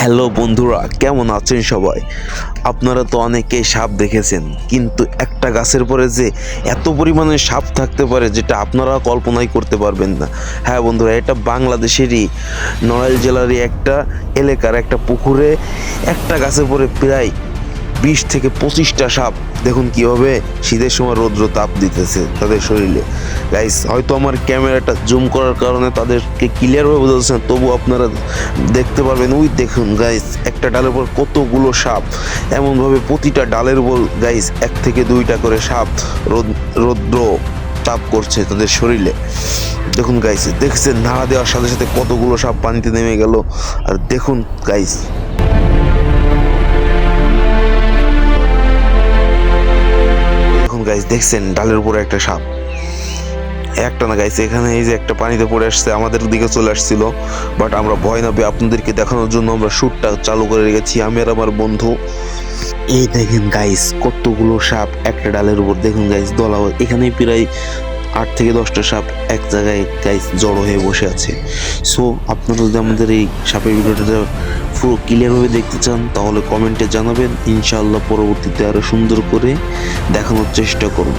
Hello বন্ধুরা, কেমন আছেন সবাই? আপনারা তো অনেকেই সাপ দেখেছেন, কিন্তু একটা গাছের পরে যে এত পরিমাণে সাপ থাকতে পারে যেটা আপনারা কল্পনাই করতে পারবেন না। হ্যাঁ বন্ধুরা, এটা বাংলাদেশেরই নড়াইল জেলারই একটা এলাকার একটা পুকুরে একটা গাছের পরে প্রায় 20 থেকে 25টা সাপ। দেখুন কীভাবে শীতের সময় রৌদ্র তাপ দিতেছে তাদের শরীরে। গাইস, হয়তো আমার ক্যামেরাটা জুম করার কারণে তাদেরকে ক্লিয়ারভাবে বোঝা যাচ্ছে না, তবু আপনারা দেখতে পারবেন। ওই দেখুন গাইস, একটা ডালের উপর কতগুলো সাপ, এমনভাবে প্রতিটা ডালের উপর গাইস 1 থেকে 2টা করে সাপ রৌদ্র তাপ করছে তাদের শরীরে। দেখুন গাইস, দেখছেন নাড়া দেওয়ার সাথে সাথে কতগুলো সাপ পানিতে নেমে গেল। আর দেখুন গাইস, গাইস দেখছেন ডালের উপরে একটা সাপ। একটা না গাইস, এখানে এই যে একটা পানিতে পড়ে আসছে, আমাদের দিকে চলে আসছিল, বাট আমরা ভয় না পেয়ে আপনাদেরকে দেখানোর জন্য আমরা শ্যুটটা চালু করে রেখেছি, আমি আর আমার বন্ধু। এই দেখেন গাইস, কতগুলো সাপ একটা ডালের উপর। দেখুন গাইস, দলা এখানে প্রায় 8 থেকে 10টা সাপ এক জায়গায় গাইস জড়ো হয়ে বসে আছে। সো আপনারা যদি আমাদের এই সাপের ভিডিওটা পুরো ক্লিয়ারভাবে দেখতে চান তাহলে কমেন্টে জানাবেন, ইনশাআল্লাহ পরবর্তীতে আরও সুন্দর করে দেখানোর চেষ্টা করব।